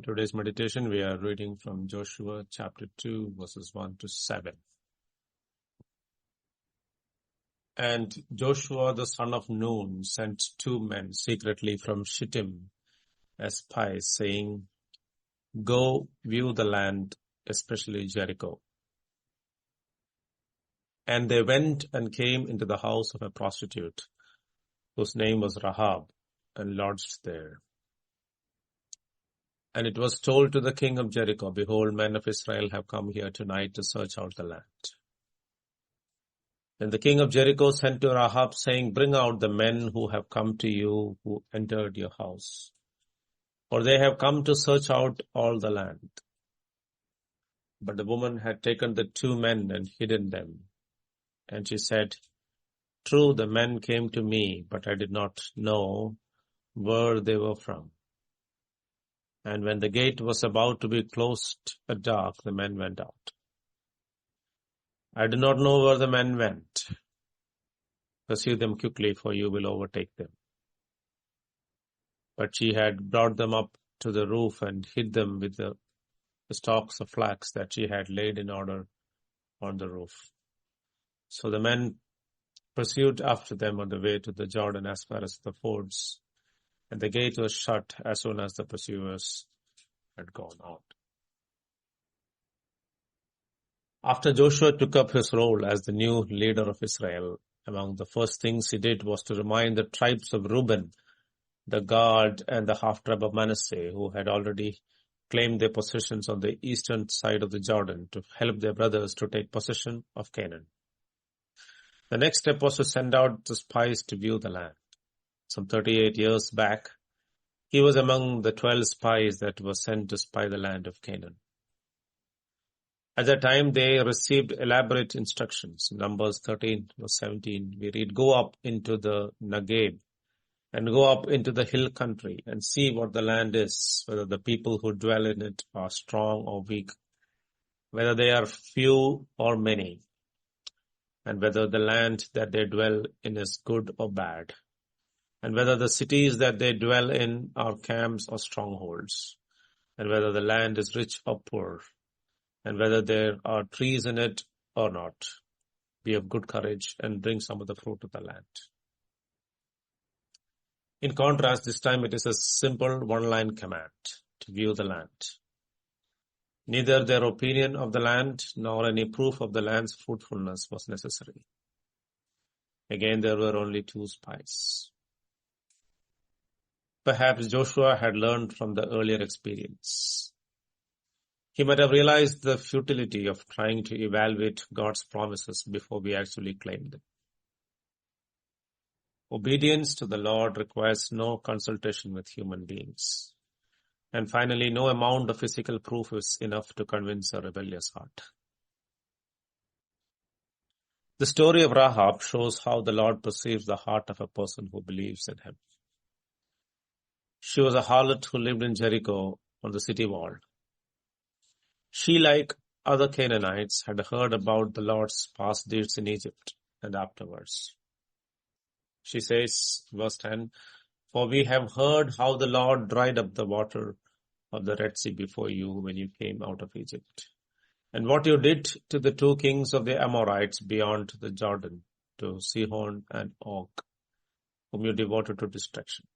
today's meditation, we are reading from Joshua chapter 2, verses 1 to 7. And Joshua the son of Nun sent 2 men secretly from Shittim as spies, saying, "Go view the land, especially Jericho." And they went and came into the house of a prostitute, whose name was Rahab, and lodged there. And it was told to the king of Jericho, "Behold, men of Israel have come here tonight to search out the land." Then the king of Jericho sent to Rahab, saying, "Bring out the men who have come to you, who entered your house, for they have come to search out all the land." But the woman had taken the 2 men and hidden them. And she said, "True, the men came to me, but I did not know where they were from." And when the gate was about to be closed at dark, the men went out. "I do not know where the men went. Pursue them quickly, for you will overtake them." But she had brought them up to the roof and hid them with the stalks of flax that she had laid in order on the roof. So the men pursued after them on the way to the Jordan as far as the fords, and the gate was shut as soon as the pursuers had gone out. After Joshua took up his role as the new leader of Israel, among the first things he did was to remind the tribes of Reuben, the Gad, and the half-tribe of Manasseh, who had already claimed their possessions on the eastern side of the Jordan, to help their brothers to take possession of Canaan. The next step was to send out the spies to view the land. Some 38 years back, he was among the 12 spies that were sent to spy the land of Canaan. At that time, they received elaborate instructions. In Numbers 13, verse 17, we read, "Go up into the Negev and go up into the hill country and see what the land is, whether the people who dwell in it are strong or weak, whether they are few or many, and whether the land that they dwell in is good or bad, and whether the cities that they dwell in are camps or strongholds, and whether the land is rich or poor, and whether there are trees in it or not. Be of good courage and bring some of the fruit of the land." In contrast, this time it is a simple one-line command to view the land. Neither their opinion of the land nor any proof of the land's fruitfulness was necessary. Again, there were only 2 spies. Perhaps Joshua had learned from the earlier experience. He might have realized the futility of trying to evaluate God's promises before we actually claim them. Obedience to the Lord requires no consultation with human beings. And finally, no amount of physical proof is enough to convince a rebellious heart. The story of Rahab shows how the Lord perceives the heart of a person who believes in him. She was a harlot who lived in Jericho on the city wall. She, like other Canaanites, had heard about the Lord's past deeds in Egypt and afterwards. She says, verse 10, "For we have heard how the Lord dried up the water of the Red Sea before you when you came out of Egypt, and what you did to the 2 kings of the Amorites beyond the Jordan, to Sihon and Og, whom you devoted to destruction."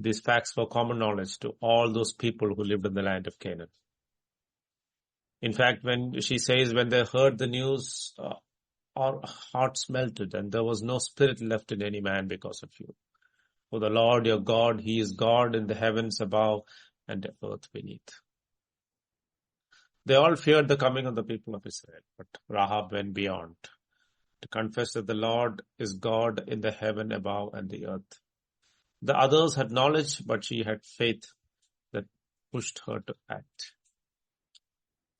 These facts were common knowledge to all those people who lived in the land of Canaan. In fact, when she says, when they heard the news, our hearts melted, and there was no spirit left in any man because of you. For the Lord your God, He is God in the heavens above and the earth beneath. They all feared the coming of the people of Israel, but Rahab went beyond to confess that the Lord is God in the heaven above and the earth. The others had knowledge, but she had faith that pushed her to act.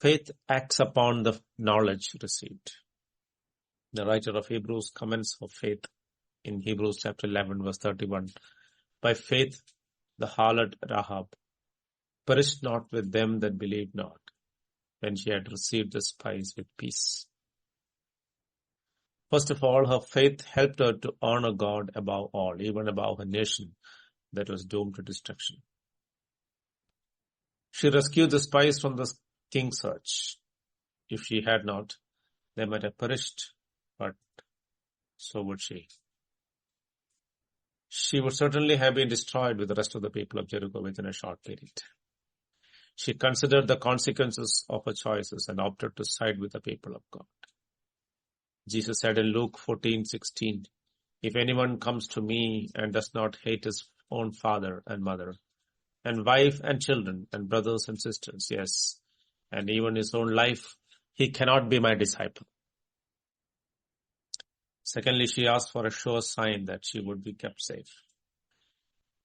Faith acts upon the knowledge received. The writer of Hebrews comments for faith in Hebrews chapter 11, verse 31. "By faith, the harlot Rahab perished not with them that believed not, when she had received the spies with peace." First of all, her faith helped her to honor God above all, even above her nation that was doomed to destruction. She rescued the spies from the king's search. If she had not, they might have perished, but so would she. She would certainly have been destroyed with the rest of the people of Jericho within a short period. She considered the consequences of her choices and opted to side with the people of God. Jesus said in Luke 14:16, "If anyone comes to me and does not hate his own father and mother, and wife and children, and brothers and sisters, yes, and even his own life, he cannot be my disciple." Secondly, she asked for a sure sign that she would be kept safe.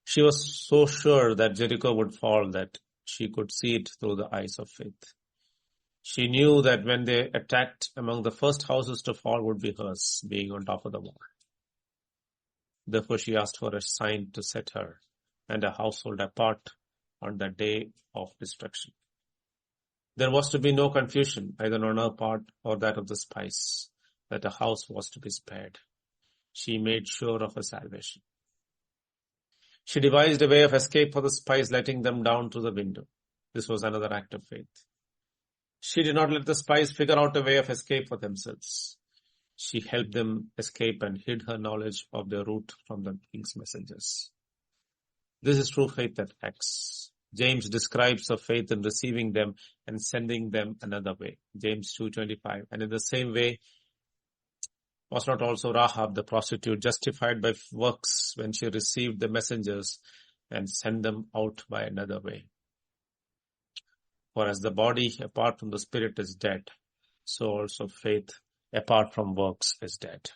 She was so sure that Jericho would fall that she could see it through the eyes of faith. She knew that when they attacked, among the first houses to fall would be hers, being on top of the wall. Therefore, she asked for a sign to set her and her household apart on the day of destruction. There was to be no confusion, either on her part or that of the spies, that a house was to be spared. She made sure of her salvation. She devised a way of escape for the spies, letting them down through the window. This was another act of faith. She did not let the spies figure out a way of escape for themselves. She helped them escape and hid her knowledge of their route from the king's messengers. This is true faith that acts. James describes her faith in receiving them and sending them another way. James 2:25. And in the same way, was not also Rahab the prostitute justified by works when she received the messengers and sent them out by another way? For as the body apart from the spirit is dead, so also faith apart from works is dead.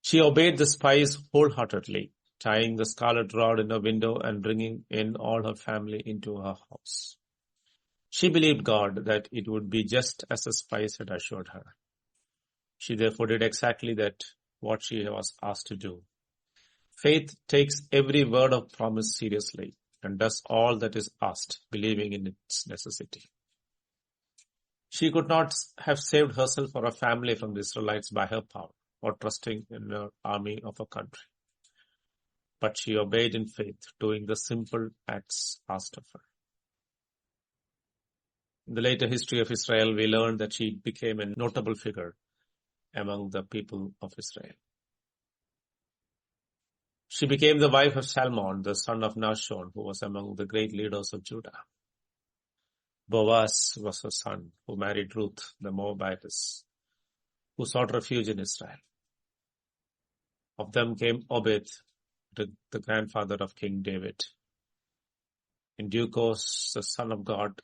She obeyed the spies wholeheartedly, tying the scarlet rod in her window and bringing in all her family into her house. She believed God that it would be just as the spies had assured her. She therefore did exactly what she was asked to do. Faith takes every word of promise seriously and does all that is asked, believing in its necessity. She could not have saved herself or her family from the Israelites by her power or trusting in her army of her country. But she obeyed in faith, doing the simple acts asked of her. In the later history of Israel, we learn that she became a notable figure among the people of Israel. She became the wife of Salmon, the son of Nahshon, who was among the great leaders of Judah. Boaz was her son, who married Ruth, the Moabitess, who sought refuge in Israel. Of them came Obed, the grandfather of King David. In due course, the Son of God,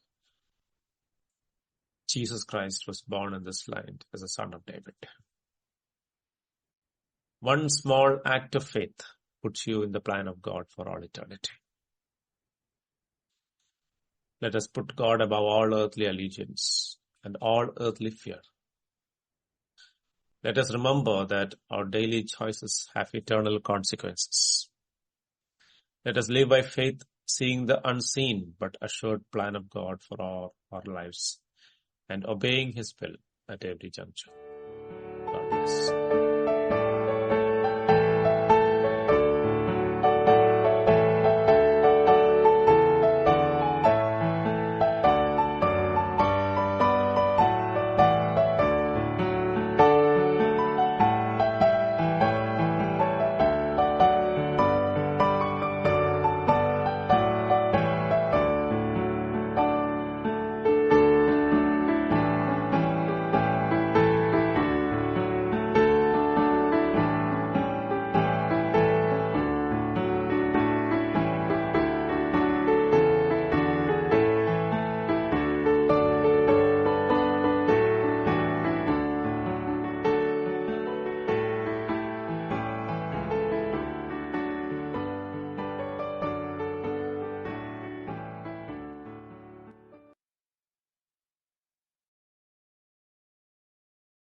Jesus Christ, was born in this land as a son of David. One small act of faith puts you in the plan of God for all eternity. Let us put God above all earthly allegiance and all earthly fear. Let us remember that our daily choices have eternal consequences. Let us live by faith, seeing the unseen but assured plan of God for our lives and obeying His will at every juncture. God bless.